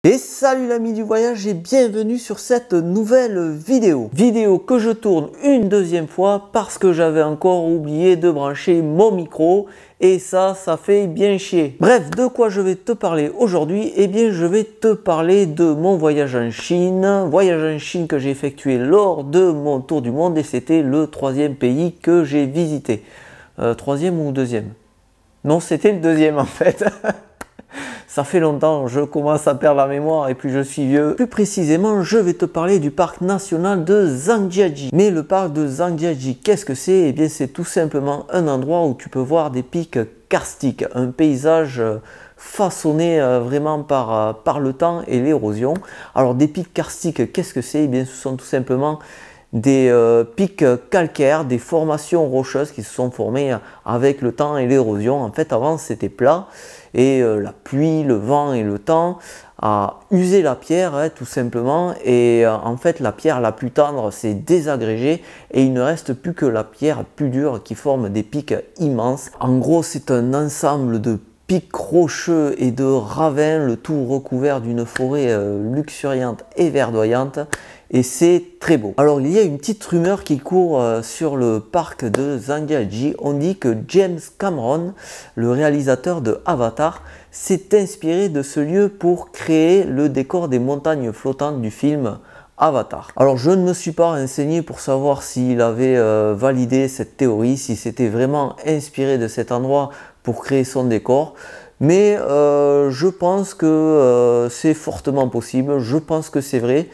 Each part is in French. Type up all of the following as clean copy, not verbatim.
Et salut l'ami du voyage et bienvenue sur cette nouvelle vidéo. Vidéo que je tourne une deuxième fois parce que j'avais encore oublié de brancher mon micro et ça fait bien chier. Bref, de quoi je vais te parler aujourd'hui? Eh bien, je vais te parler de mon voyage en Chine. Voyage en Chine que j'ai effectué lors de mon tour du monde et c'était le troisième pays que j'ai visité. Troisième ou deuxième? Non, c'était le deuxième en fait. Ça fait longtemps, je commence à perdre la mémoire et puis je suis vieux. Plus précisément, je vais te parler du parc national de Zhangjiajie. Mais le parc de Zhangjiajie, qu'est-ce que c'est? Eh bien, c'est tout simplement un endroit où tu peux voir des pics karstiques, un paysage façonné vraiment par le temps et l'érosion. Alors, des pics karstiques, qu'est-ce que c'est? Eh bien, ce sont tout simplement des pics calcaires, des formations rocheuses qui se sont formées avec le temps et l'érosion. En fait, avant, c'était plat et la pluie, le vent et le temps a usé la pierre tout simplement et en fait la pierre la plus tendre s'est désagrégée et il ne reste plus que la pierre plus dure qui forme des pics immenses. En gros, c'est un ensemble de pics rocheux et de ravins, le tout recouvert d'une forêt luxuriante et verdoyante. Et c'est très beau. Alors il y a une petite rumeur qui court sur le parc de Zhangjiajie. On dit que James Cameron, le réalisateur de Avatar, s'est inspiré de ce lieu pour créer le décor des montagnes flottantes du film Avatar. Alors je ne me suis pas renseigné pour savoir s'il avait validé cette théorie, si c'était vraiment inspiré de cet endroit pour créer son décor. Mais je pense que c'est fortement possible, je pense que c'est vrai.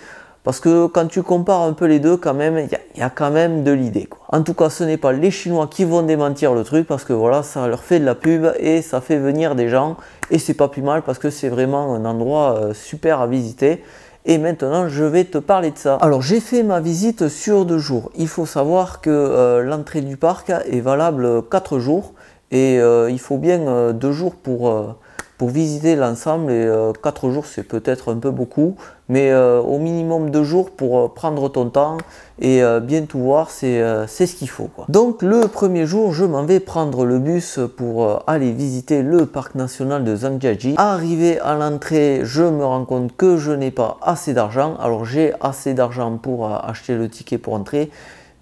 Parce que quand tu compares un peu les deux, quand même, il y a quand même de l'idée. En tout cas, ce n'est pas les Chinois qui vont démentir le truc parce que voilà, ça leur fait de la pub et ça fait venir des gens. Et c'est pas plus mal parce que c'est vraiment un endroit super à visiter. Et maintenant, je vais te parler de ça. Alors, j'ai fait ma visite sur 2 jours. Il faut savoir que l'entrée du parc est valable 4 jours. Et il faut bien 2 jours pour visiter l'ensemble et 4 jours c'est peut-être un peu beaucoup mais au minimum 2 jours pour prendre ton temps et bien tout voir, c'est ce qu'il faut quoi. Donc le premier jour je m'en vais prendre le bus pour aller visiter le parc national de Zhangjiajie. Arrivé à l'entrée je me rends compte que je n'ai pas assez d'argent. Alors j'ai assez d'argent pour acheter le ticket pour entrer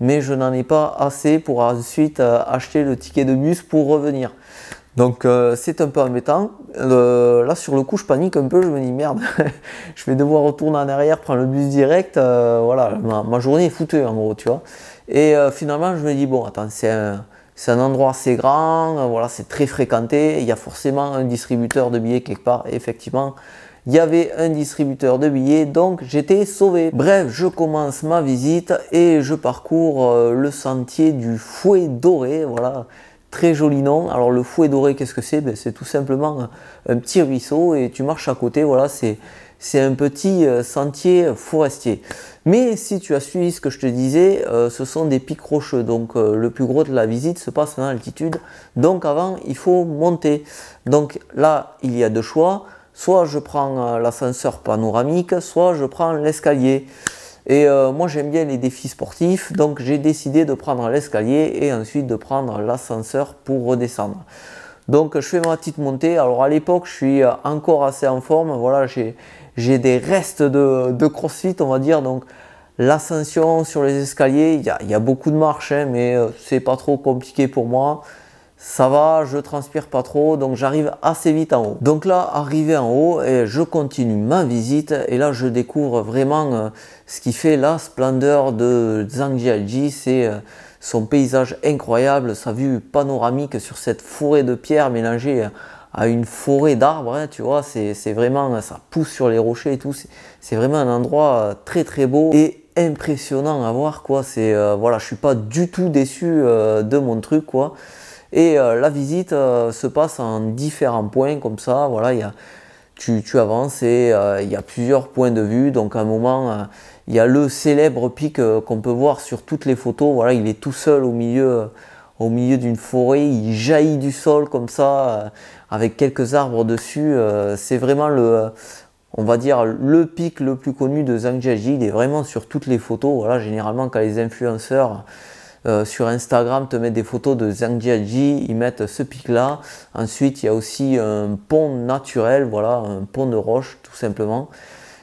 mais je n'en ai pas assez pour ensuite acheter le ticket de bus pour revenir. Donc c'est un peu embêtant. Là sur le coup je panique un peu, je me dis merde, je vais devoir retourner en arrière, prendre le bus direct, voilà, ma journée est foutue en gros, tu vois. Et finalement je me dis bon attends, c'est un endroit assez grand, voilà, c'est très fréquenté, il y a forcément un distributeur de billets quelque part, et effectivement il y avait un distributeur de billets, donc j'étais sauvé. Bref, je commence ma visite et je parcours le sentier du Fouet Doré, voilà. Très joli nom. Alors le Fouet Doré, qu'est-ce que c'est? Ben, c'est tout simplement un petit ruisseau et tu marches à côté. Voilà, c'est un petit sentier forestier. Mais si tu as suivi ce que je te disais, ce sont des pics rocheux. Donc le plus gros de la visite se passe en altitude. Donc avant, il faut monter. Donc là, il y a 2 choix. Soit je prends l'ascenseur panoramique, soit je prends l'escalier. Et moi j'aime bien les défis sportifs, donc j'ai décidé de prendre l'escalier et ensuite de prendre l'ascenseur pour redescendre. Donc je fais ma petite montée. Alors à l'époque je suis encore assez en forme, voilà, j'ai des restes de crossfit on va dire. Donc l'ascension sur les escaliers, il y a beaucoup de marches hein, mais c'est pas trop compliqué pour moi. Ça va, je transpire pas trop, donc j'arrive assez vite en haut. Donc là, arrivé en haut, et je continue ma visite et là je découvre vraiment ce qui fait la splendeur de Zhangjiajie, c'est son paysage incroyable, sa vue panoramique sur cette forêt de pierre mélangée à une forêt d'arbres, hein, tu vois, c'est vraiment, ça pousse sur les rochers et tout, c'est vraiment un endroit très très beau et impressionnant à voir quoi. C'est voilà, je suis pas du tout déçu de mon truc quoi. Et la visite se passe en différents points comme ça, voilà, tu avances et il y a plusieurs points de vue. Donc à un moment, il y a le célèbre pic qu'on peut voir sur toutes les photos, voilà, il est tout seul au milieu d'une forêt, il jaillit du sol comme ça, avec quelques arbres dessus. C'est vraiment on va dire, le pic le plus connu de Zhangjiajie, il est vraiment sur toutes les photos, voilà, généralement quand les influenceurs sur Instagram te mettent des photos de Zhangjiajie, ils mettent ce pic là. Ensuite il y a aussi un pont naturel, voilà, un pont de roche tout simplement.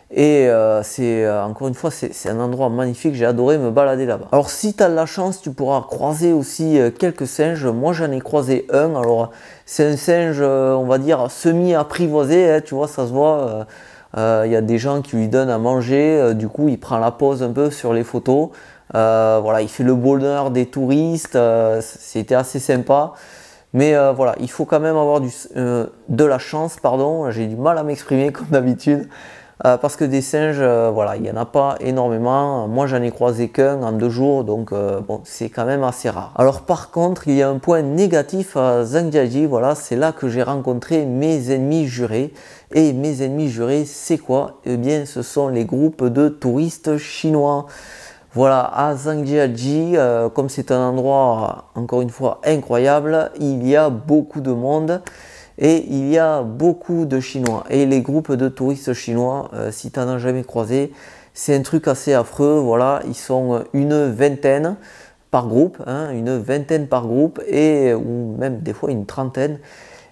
Et encore une fois, c'est un endroit magnifique, j'ai adoré me balader là-bas. Alors si tu as de la chance, tu pourras croiser aussi quelques singes. Moi j'en ai croisé un, alors c'est un singe, on va dire, semi-apprivoisé, hein, tu vois, ça se voit. Il y a des gens qui lui donnent à manger, du coup il prend la pose un peu sur les photos. Voilà, il fait le bonheur des touristes, c'était assez sympa. Mais voilà, il faut quand même avoir de la chance, pardon, j'ai du mal à m'exprimer comme d'habitude. Parce que des singes, voilà, il n'y en a pas énormément. Moi, j'en ai croisé qu'un en 2 jours, donc bon, c'est quand même assez rare. Alors par contre, il y a un point négatif à Zhangjiajie, voilà, c'est là que j'ai rencontré mes ennemis jurés. Et mes ennemis jurés, c'est quoi? Eh bien, ce sont les groupes de touristes chinois. Voilà, à Zhangjiajie, comme c'est un endroit, encore une fois, incroyable, il y a beaucoup de monde. Et il y a beaucoup de Chinois. Et les groupes de touristes chinois, si tu n'en as jamais croisé, c'est un truc assez affreux. Voilà, ils sont une vingtaine par groupe, hein, une vingtaine par groupe, ou même des fois une trentaine.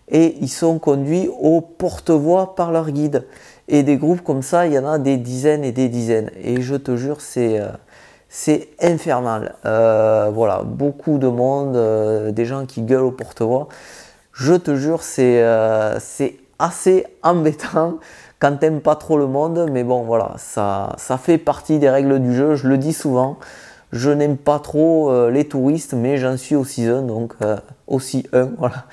Et ils sont conduits au porte-voix par leur guide. Et des groupes comme ça, il y en a des dizaines et des dizaines. Et je te jure, c'est infernal. Voilà, beaucoup de monde, des gens qui gueulent au porte-voix. Je te jure, c'est assez embêtant quand t'aimes pas trop le monde, mais bon voilà, ça fait partie des règles du jeu, je le dis souvent. Je n'aime pas trop les touristes, mais j'en suis aussi un, donc aussi un, voilà.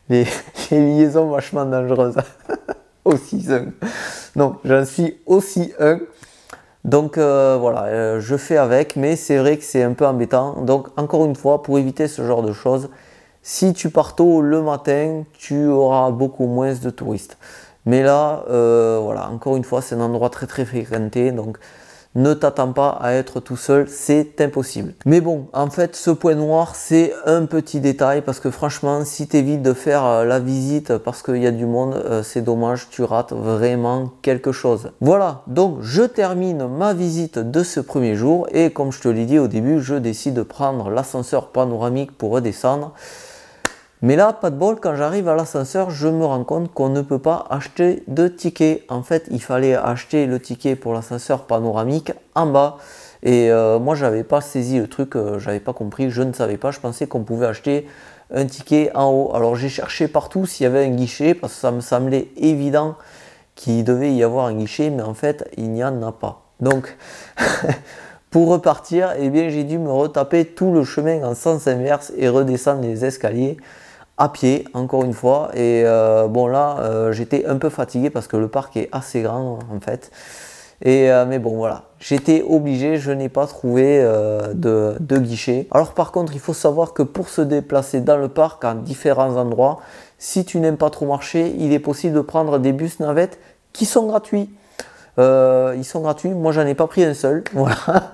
Les liaisons vachement dangereuses. Aussi un. Non, j'en suis aussi un. Donc voilà, je fais avec, mais c'est vrai que c'est un peu embêtant. Donc encore une fois, pour éviter ce genre de choses, si tu pars tôt le matin, tu auras beaucoup moins de touristes. Mais là, voilà, encore une fois, c'est un endroit très très fréquenté, donc ne t'attends pas à être tout seul, c'est impossible. Mais bon, en fait, ce point noir, c'est un petit détail, parce que franchement, si tu évites de faire la visite parce qu'il y a du monde, c'est dommage, tu rates vraiment quelque chose. Voilà, donc je termine ma visite de ce premier jour, et comme je te l'ai dit au début, je décide de prendre l'ascenseur panoramique pour redescendre. Mais là, pas de bol, quand j'arrive à l'ascenseur, je me rends compte qu'on ne peut pas acheter de ticket. En fait, il fallait acheter le ticket pour l'ascenseur panoramique en bas. Et moi, j'avais pas saisi le truc, j'avais pas compris, je ne savais pas. Je pensais qu'on pouvait acheter un ticket en haut. Alors j'ai cherché partout s'il y avait un guichet, parce que ça me semblait évident qu'il devait y avoir un guichet, mais en fait, il n'y en a pas. Donc, pour repartir, eh bien, j'ai dû me retaper tout le chemin en sens inverse et redescendre les escaliers à pied, encore une fois. Et bon là, j'étais un peu fatigué parce que le parc est assez grand en fait. Et mais bon voilà, j'étais obligé, je n'ai pas trouvé de guichet. Alors par contre, il faut savoir que pour se déplacer dans le parc à différents endroits, si tu n'aimes pas trop marcher, il est possible de prendre des bus navettes qui sont gratuits. Ils sont gratuits, moi j'en ai pas pris un seul, voilà.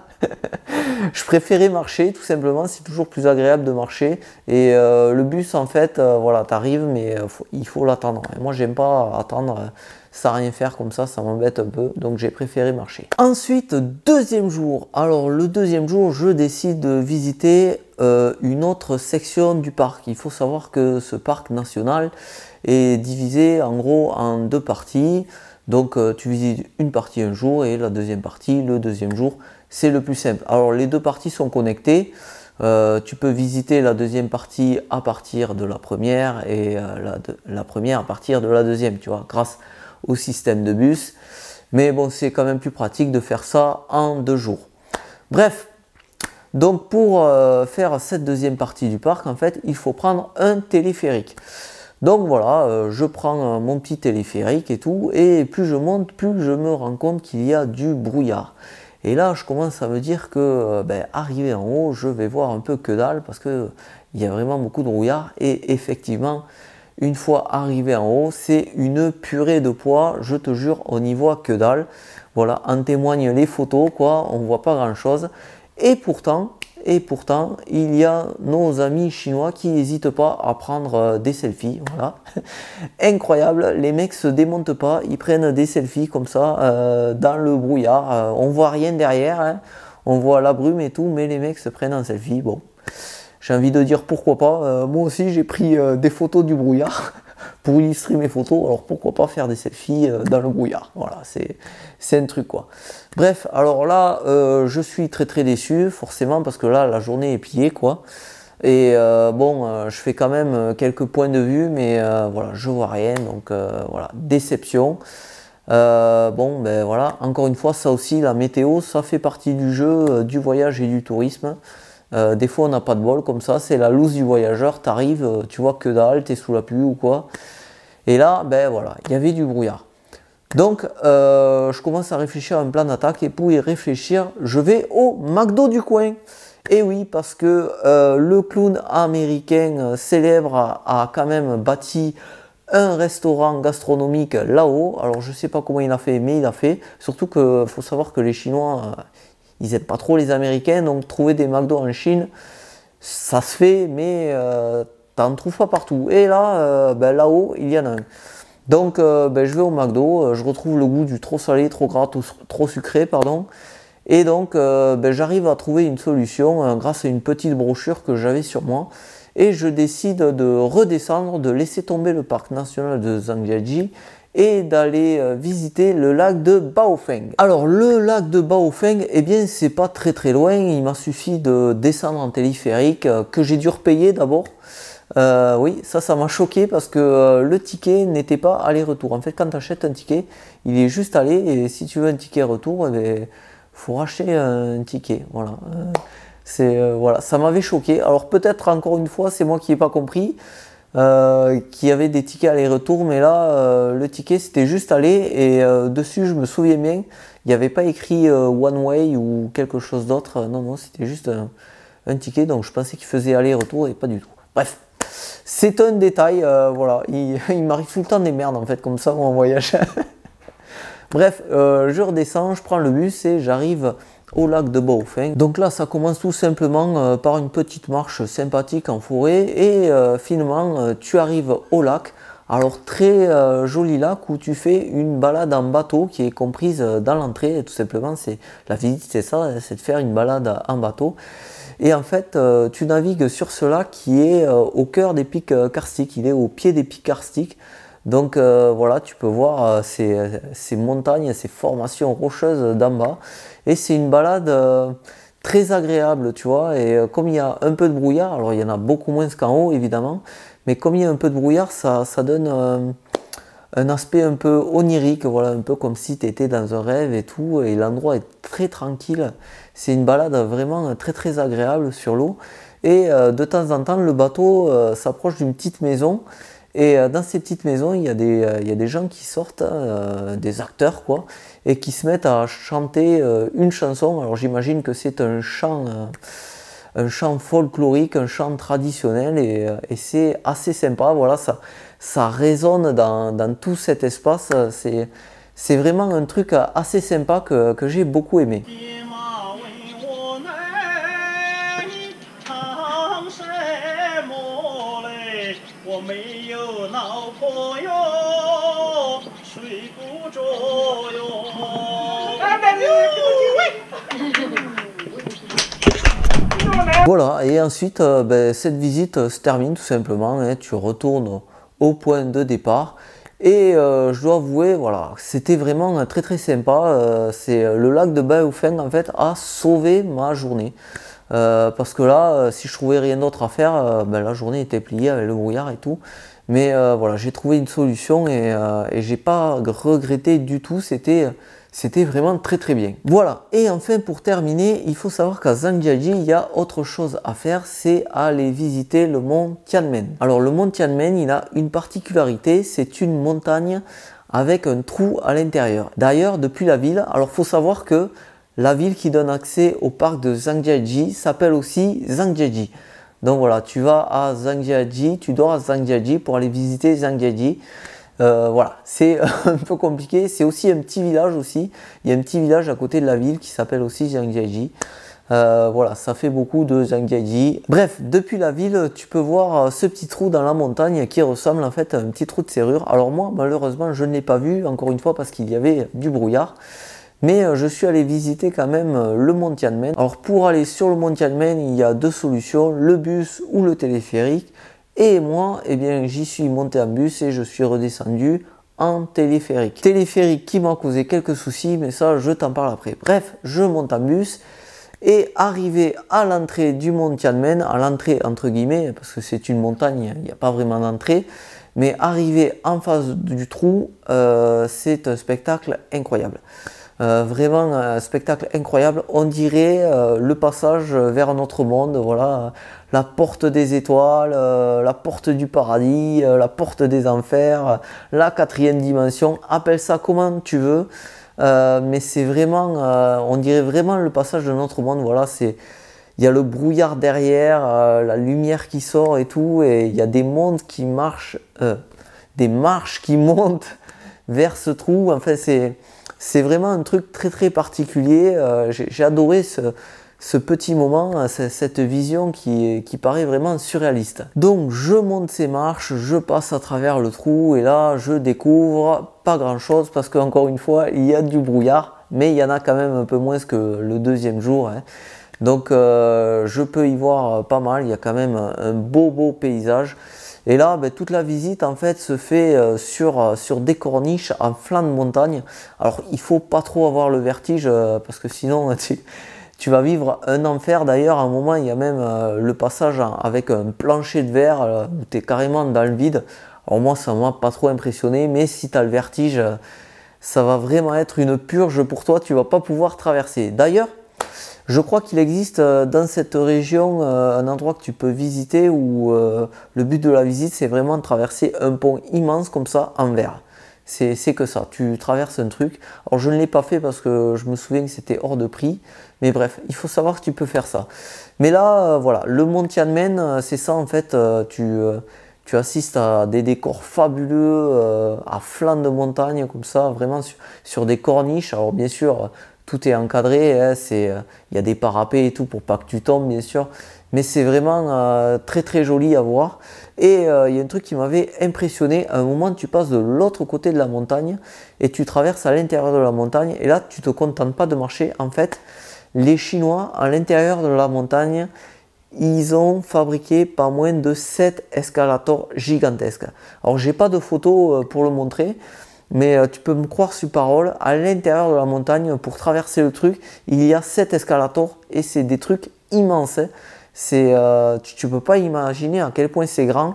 Je préférais marcher tout simplement, c'est toujours plus agréable de marcher. Et le bus en fait, voilà, t'arrives, mais il faut l'attendre. Et moi j'aime pas attendre sans rien faire comme ça m'embête un peu, donc j'ai préféré marcher. Ensuite, deuxième jour. Alors le deuxième jour, je décide de visiter une autre section du parc. Il faut savoir que ce parc national est divisé en gros en 2 parties. Donc tu visites une partie un jour et la deuxième partie le deuxième jour. C'est le plus simple. Alors les 2 parties sont connectées. Tu peux visiter la deuxième partie à partir de la première et la première à partir de la deuxième, tu vois, grâce au système de bus. Mais bon, c'est quand même plus pratique de faire ça en 2 jours. Bref, donc pour faire cette deuxième partie du parc, en fait, il faut prendre un téléphérique. Donc voilà, je prends mon petit téléphérique et tout, et plus je monte, plus je me rends compte qu'il y a du brouillard. Et là, je commence à me dire que, arrivé en haut, je vais voir un peu que dalle, parce que il y a vraiment beaucoup de brouillard. Et effectivement, une fois arrivé en haut, c'est une purée de poids, je te jure, on n'y voit que dalle. Voilà, en témoignent les photos, quoi, on voit pas grand chose. Et pourtant, il y a nos amis chinois qui n'hésitent pas à prendre des selfies. Voilà. Incroyable, les mecs se démontent pas, ils prennent des selfies comme ça dans le brouillard. On voit rien derrière, hein. On voit la brume et tout, mais les mecs se prennent en selfie. Bon, j'ai envie de dire pourquoi pas. Moi aussi j'ai pris des photos du brouillard pour illustrer mes photos, alors pourquoi pas faire des selfies dans le brouillard. Voilà, c'est un truc quoi. Bref, alors là je suis très déçu forcément parce que là la journée est pliée quoi. Et bon, je fais quand même quelques points de vue, mais voilà, je vois rien, donc voilà, déception. Bon, ben voilà, encore une fois, ça aussi, la météo, ça fait partie du jeu, du voyage et du tourisme. Des fois, on n'a pas de bol comme ça, c'est la loose du voyageur, t'arrives, tu vois que dalle, t'es sous la pluie ou quoi. Et là, ben voilà, il y avait du brouillard. Donc, je commence à réfléchir à un plan d'attaque, et pour y réfléchir, je vais au McDo du coin. Et oui, parce que le clown américain célèbre a quand même bâti un restaurant gastronomique là-haut. Alors je sais pas comment il a fait, mais il a fait. Surtout qu'il faut savoir que les Chinois, ils n'aiment pas trop les Américains. Donc trouver des McDo en Chine, ça se fait, mais t'en trouves pas partout. Et là, ben, là-haut, il y en a un. Donc ben, je vais au McDo, je retrouve le goût du trop salé, trop gras, trop sucré, pardon. Et donc, ben, j'arrive à trouver une solution grâce à une petite brochure que j'avais sur moi. Et je décide de redescendre, de laisser tomber le parc national de Zhangjiajie et d'aller visiter le lac de Baofeng. Alors, le lac de Baofeng, eh bien, c'est pas très loin. Il m'a suffi de descendre en téléphérique que j'ai dû repayer d'abord. Oui, ça m'a choqué parce que le ticket n'était pas aller-retour. En fait, quand tu achètes un ticket, il est juste aller et si tu veux un ticket retour, eh bien, faut racheter un ticket, voilà. Voilà, ça m'avait choqué. Alors peut-être encore une fois, c'est moi qui n'ai pas compris qu'il y avait des tickets aller-retour, mais là, le ticket c'était juste aller et dessus, je me souviens bien, il n'y avait pas écrit one way ou quelque chose d'autre. Non, c'était juste un ticket, donc je pensais qu'il faisait aller-retour et pas du tout. Bref, c'est un détail, voilà. Il m'arrive tout le temps des merdes en fait, comme ça en voyage. Bref, je redescends, je prends le bus et j'arrive au lac de Baofeng. Donc là, ça commence tout simplement par une petite marche sympathique en forêt et finalement, tu arrives au lac. Alors très joli lac où tu fais une balade en bateau qui est comprise dans l'entrée. Tout simplement, c'est la visite, c'est ça, c'est de faire une balade en bateau. Et en fait, tu navigues sur ce lac qui est au cœur des pics karstiques. Il est au pied des pics karstiques. Donc voilà, tu peux voir ces montagnes, ces formations rocheuses d'en bas. Et c'est une balade très agréable, tu vois. Et comme il y a un peu de brouillard, alors il y en a beaucoup moins qu'en haut évidemment, mais comme il y a un peu de brouillard, ça donne un aspect un peu onirique, voilà, un peu comme si tu étais dans un rêve et tout. Et l'endroit est très tranquille. C'est une balade vraiment très agréable sur l'eau. Et de temps en temps, le bateau s'approche d'une petite maison. Et dans ces petites maisons, il y a des gens qui sortent, des acteurs quoi, et qui se mettent à chanter une chanson. Alors j'imagine que c'est un chant folklorique, un chant traditionnel, et c'est assez sympa. Voilà, ça résonne dans tout cet espace. C'est vraiment un truc assez sympa que j'ai beaucoup aimé. Voilà, et ensuite ben, cette visite se termine tout simplement, hein, tu retournes au point de départ et je dois avouer, voilà, c'était vraiment très sympa. C'est le lac de Baofeng en fait a sauvé ma journée. Parce que là, si je trouvais rien d'autre à faire, ben, la journée était pliée avec le brouillard et tout. Mais voilà, j'ai trouvé une solution et j'ai pas regretté du tout. C'était vraiment très bien. Voilà, et enfin pour terminer, il faut savoir qu'à Zhangjiajie, il y a autre chose à faire, c'est aller visiter le mont Tianmen. Alors le mont Tianmen, il a une particularité, c'est une montagne avec un trou à l'intérieur. D'ailleurs, depuis la ville, alors il faut savoir que la ville qui donne accès au parc de Zhangjiajie s'appelle aussi Zhangjiajie. Donc voilà, tu vas à Zhangjiajie, tu dors à Zhangjiajie pour aller visiter Zhangjiajie. Voilà, c'est un peu compliqué. C'est aussi un petit village aussi. Il y a un petit village à côté de la ville qui s'appelle aussi Zhangjiajie. Voilà, ça fait beaucoup de Zhangjiajie. Bref, depuis la ville, tu peux voir ce petit trou dans la montagne qui ressemble en fait à un petit trou de serrure. Alors moi, malheureusement, je ne l'ai pas vu, encore une fois, parce qu'il y avait du brouillard. Mais je suis allé visiter quand même le mont Tianmen. Alors pour aller sur le mont Tianmen, il y a deux solutions, le bus ou le téléphérique. Et moi, eh bien, j'y suis monté en bus et je suis redescendu en téléphérique. Téléphérique qui m'a causé quelques soucis, mais ça, je t'en parle après. Bref, je monte en bus et arrivé à l'entrée du mont Tianmen, à l'entrée entre guillemets, parce que c'est une montagne, il n'y a pas vraiment d'entrée, mais arrivé en face du trou, c'est un spectacle incroyable. Vraiment un spectacle incroyable, on dirait le passage vers un autre monde, voilà, la porte des étoiles, la porte du paradis, la porte des enfers, la quatrième dimension, appelle ça comme tu veux, mais c'est vraiment, on dirait vraiment le passage de notre monde, voilà, il y a le brouillard derrière, la lumière qui sort et tout, et il y a des mondes qui marchent, des marches qui montent vers ce trou, enfin c'est vraiment un truc très très particulier. J'ai adoré ce petit moment, cette vision qui paraît vraiment surréaliste. Donc je monte ces marches, je passe à travers le trou et là je découvre pas grand chose parce qu'encore une fois il y a du brouillard, mais il y en a quand même un peu moins que le deuxième jour, hein. Donc je peux y voir pas mal, il y a quand même un beau paysage. Et là, toute la visite en fait se fait sur des corniches en flanc de montagne. Alors il faut pas trop avoir le vertige parce que sinon tu vas vivre un enfer. D'ailleurs à un moment il y a même le passage avec un plancher de verre où tu es carrément dans le vide. Alors moi ça m'a pas trop impressionné, mais si tu as le vertige, ça va vraiment être une purge pour toi, tu vas pas pouvoir traverser. D'ailleurs, je crois qu'il existe dans cette région un endroit que tu peux visiter où le but de la visite c'est vraiment de traverser un pont immense comme ça en verre. C'est que ça, tu traverses un truc. Alors je ne l'ai pas fait parce que je me souviens que c'était hors de prix. Mais bref, il faut savoir que tu peux faire ça. Mais là, voilà, le mont Tianmen, c'est ça en fait. Tu assistes à des décors fabuleux, à flanc de montagne comme ça, vraiment sur des corniches. Alors bien sûr, tout est encadré, hein, il y a des parapets et tout pour pas que tu tombes bien sûr, mais c'est vraiment très très joli à voir. Et il y a un truc qui m'avait impressionné, à un moment tu passes de l'autre côté de la montagne et tu traverses à l'intérieur de la montagne et là tu te contentes pas de marcher, en fait les Chinois à l'intérieur de la montagne ils ont fabriqué pas moins de 7 escalators gigantesques. Alors j'ai pas de photos pour le montrer, mais tu peux me croire sur parole, à l'intérieur de la montagne, pour traverser le truc, il y a 7 escalators et c'est des trucs immenses, hein. Tu peux pas imaginer à quel point c'est grand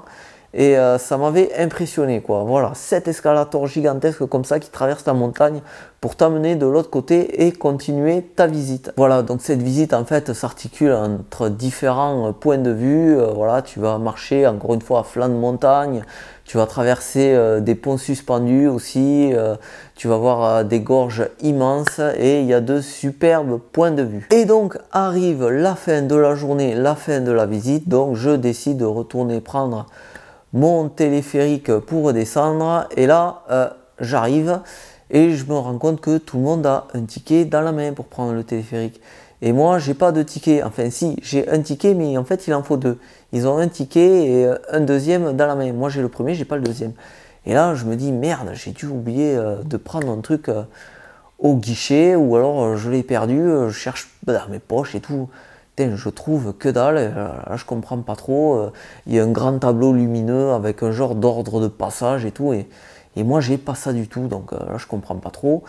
et ça m'avait impressionné quoi. Voilà, 7 escalators gigantesques comme ça qui traversent la montagne pour t'amener de l'autre côté et continuer ta visite. Voilà, donc cette visite en fait s'articule entre différents points de vue. Voilà, tu vas marcher encore une fois à flanc de montagne. Tu vas traverser des ponts suspendus aussi, tu vas voir des gorges immenses et il y a de superbes points de vue. Et donc arrive la fin de la journée, la fin de la visite, donc je décide de retourner prendre mon téléphérique pour descendre et là j'arrive et je me rends compte que tout le monde a un ticket dans la main pour prendre le téléphérique. Et moi, j'ai pas de ticket. Enfin, si, j'ai un ticket, mais en fait, il en faut deux. Ils ont un ticket et un deuxième dans la main. Moi, j'ai le premier, j'ai pas le deuxième. Et là, je me dis, merde, j'ai dû oublier de prendre un truc au guichet, ou alors je l'ai perdu, je cherche dans mes poches et tout. Putain, je trouve que dalle. Là, je comprends pas trop. Il y a un grand tableau lumineux avec un genre d'ordre de passage et tout. Et moi, j'ai pas ça du tout. Donc là, je comprends pas trop.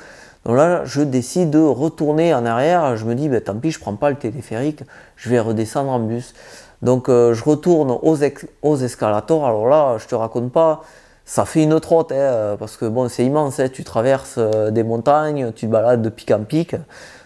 Donc là, je décide de retourner en arrière. Je me dis, tant pis, je prends pas le téléphérique, je vais redescendre en bus. Donc je retourne aux escalators. Alors là, je te raconte pas, ça fait une trotte, hein, parce que bon, c'est immense. Hein, tu traverses des montagnes, tu te balades de pic en pic.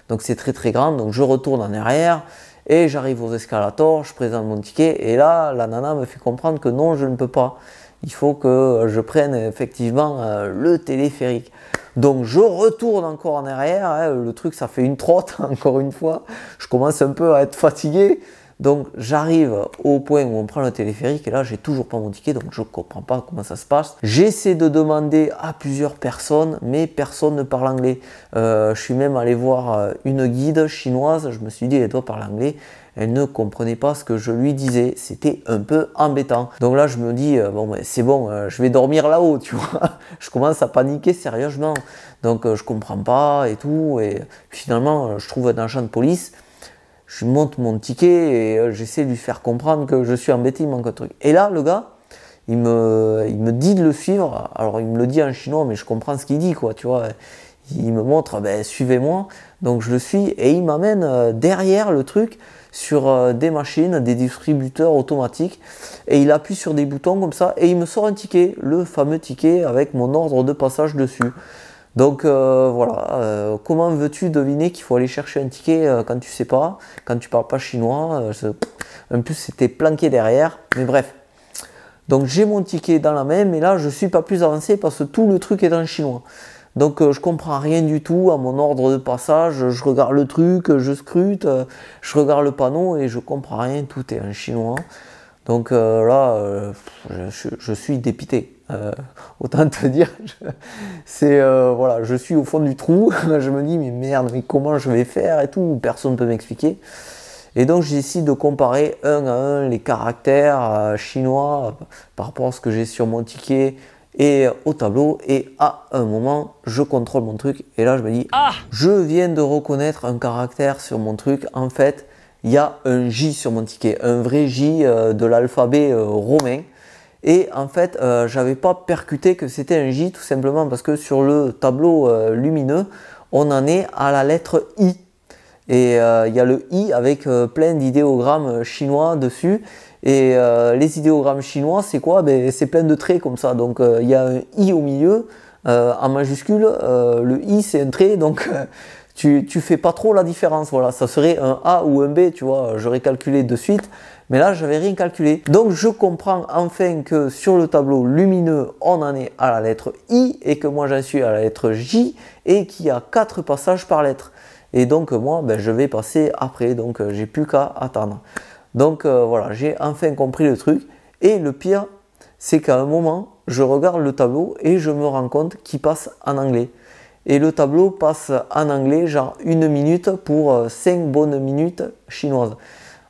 Donc c'est très très grand. Donc je retourne en arrière et j'arrive aux escalators, je présente mon ticket. Et là, la nana me fait comprendre que non, je ne peux pas. Il faut que je prenne effectivement le téléphérique. Donc je retourne encore en arrière, hein, le truc ça fait une trotte encore une fois, je commence un peu à être fatigué, donc j'arrive au point où on prend le téléphérique et là j'ai toujours pas mon ticket, donc je comprends pas comment ça se passe. J'essaie de demander à plusieurs personnes, mais personne ne parle anglais. Je suis même allé voir une guide chinoise, je me suis dit elle doit parler anglais, elle ne comprenait pas ce que je lui disais. C'était un peu embêtant. Donc là, je me dis, bon, ben, c'est bon, je vais dormir là-haut, tu vois. Je commence à paniquer sérieusement. Donc je comprends pas et tout. Et finalement, je trouve un agent de police. Je monte mon ticket et j'essaie de lui faire comprendre que je suis embêté, il manque un truc. Et là, le gars, il me dit de le suivre. Alors, il me le dit en chinois, mais je comprends ce qu'il dit, quoi, tu vois. Il me montre, ben, suivez-moi. Donc, je le suis et il m'amène derrière le truc sur des machines, des distributeurs automatiques. Et il appuie sur des boutons comme ça et il me sort un ticket, le fameux ticket avec mon ordre de passage dessus. Donc voilà, comment veux-tu deviner qu'il faut aller chercher un ticket quand tu sais pas, quand tu parles pas chinois, en plus c'était planqué derrière, mais bref. Donc j'ai mon ticket dans la main, mais là je suis pas plus avancé parce que tout le truc est en chinois. Donc je comprends rien du tout à mon ordre de passage, je regarde le truc, je scrute, je regarde le panneau et je comprends rien, tout est en chinois. Donc là, je suis dépité. Autant te dire, voilà, je suis au fond du trou. Je me dis mais merde, mais comment je vais faire et tout, personne ne peut m'expliquer. Et donc j'ai décidé de comparer un à un les caractères chinois par rapport à ce que j'ai sur mon ticket et au tableau. Et à un moment, je contrôle mon truc et là je me dis, ah, je viens de reconnaître un caractère sur mon truc. En fait, il y a un J sur mon ticket, un vrai J de l'alphabet romain. Et en fait, j'avais pas percuté que c'était un J tout simplement parce que sur le tableau lumineux, on en est à la lettre I. Et il y a le I avec plein d'idéogrammes chinois dessus. Et les idéogrammes chinois, c'est quoi? Ben, c'est plein de traits comme ça. Donc il y a un I au milieu en majuscule. Le I, c'est un trait. Donc tu fais pas trop la différence. Voilà, ça serait un A ou un B, tu vois. J'aurais calculé de suite. Mais là, je n'avais rien calculé. Donc, je comprends enfin que sur le tableau lumineux, on en est à la lettre I et que moi, j'en suis à la lettre J et qu'il y a 4 passages par lettre. Et donc, moi, ben, je vais passer après. Donc, j'ai plus qu'à attendre. Donc, voilà, j'ai enfin compris le truc. Et le pire, c'est qu'à un moment, je regarde le tableau et je me rends compte qu'il passe en anglais. Et le tableau passe en anglais, genre 1 minute pour 5 bonnes minutes chinoises.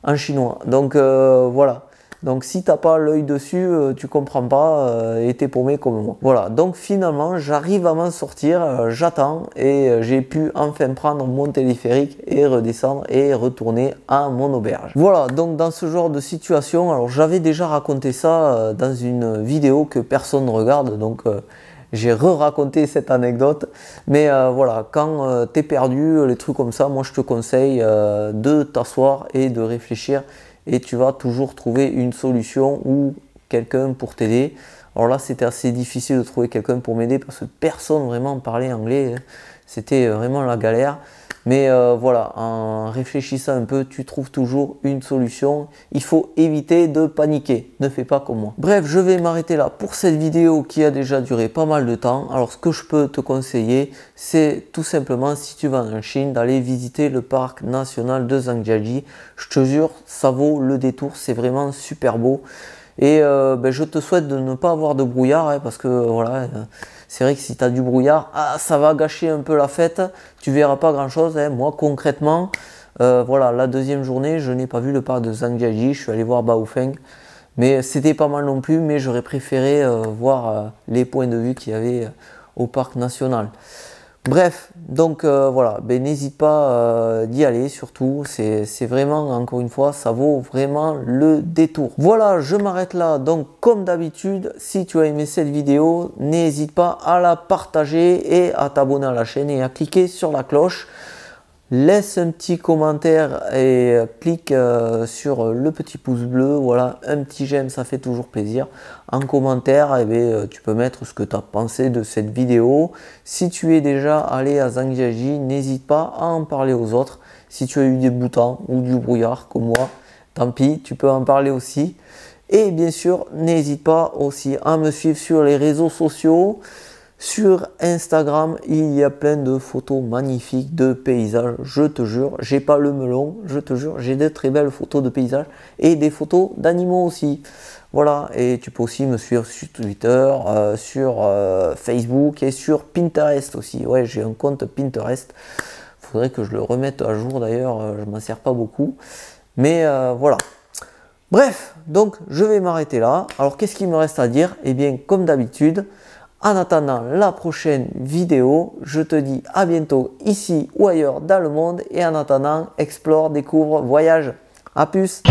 En chinois. Donc voilà. Donc si t'as pas l'œil dessus, tu comprends pas et t'es paumé comme moi. Voilà. Donc finalement, j'arrive à m'en sortir, j'attends et j'ai pu enfin prendre mon téléphérique et redescendre et retourner à mon auberge. Voilà. Donc dans ce genre de situation, alors j'avais déjà raconté ça dans une vidéo que personne ne regarde. Donc j'ai re-raconté cette anecdote, mais voilà, quand t'es perdu, les trucs comme ça, moi je te conseille de t'asseoir et de réfléchir et tu vas toujours trouver une solution ou quelqu'un pour t'aider. Alors là, c'était assez difficile de trouver quelqu'un pour m'aider parce que personne vraiment parlait anglais, c'était vraiment la galère. Mais voilà, en réfléchissant un peu, tu trouves toujours une solution. Il faut éviter de paniquer, ne fais pas comme moi. Bref, je vais m'arrêter là pour cette vidéo qui a déjà duré pas mal de temps. Alors ce que je peux te conseiller, c'est tout simplement, si tu vas en Chine, d'aller visiter le parc national de Zhangjiajie. Je te jure, ça vaut le détour, c'est vraiment super beau. Et ben, je te souhaite de ne pas avoir de brouillard, hein, parce que voilà, c'est vrai que si tu as du brouillard, ça va gâcher un peu la fête, tu verras pas grand chose. Hein. Moi concrètement, voilà, la deuxième journée, je n'ai pas vu le parc de Zhangjiajie, je suis allé voir Baofeng, mais c'était pas mal non plus, mais j'aurais préféré voir les points de vue qu'il y avait au parc national. Bref, donc voilà, ben, n'hésite pas d'y aller surtout, c'est vraiment, encore une fois, ça vaut vraiment le détour. Voilà, je m'arrête là, donc comme d'habitude, si tu as aimé cette vidéo, n'hésite pas à la partager et à t'abonner à la chaîne et à cliquer sur la cloche. Laisse un petit commentaire et clique sur le petit pouce bleu. Voilà, un petit j'aime, ça fait toujours plaisir. En commentaire, eh bien, tu peux mettre ce que tu as pensé de cette vidéo. Si tu es déjà allé à Zhangjiajie, n'hésite pas à en parler aux autres. Si tu as eu des boutons ou du brouillard comme moi, tant pis, tu peux en parler aussi. Et bien sûr, n'hésite pas aussi à me suivre sur les réseaux sociaux. Sur Instagram, il y a plein de photos magnifiques de paysages, je te jure, j'ai pas le melon, je te jure, j'ai de très belles photos de paysages et des photos d'animaux aussi. Voilà, et tu peux aussi me suivre sur Twitter, sur Facebook et sur Pinterest aussi. Ouais, j'ai un compte Pinterest, faudrait que je le remette à jour d'ailleurs, je m'en sers pas beaucoup. Mais voilà. Bref, donc je vais m'arrêter là. Alors qu'est-ce qu'il me reste à dire? Eh bien, comme d'habitude, en attendant la prochaine vidéo, je te dis à bientôt ici ou ailleurs dans le monde. Et en attendant, explore, découvre, voyage. À plus!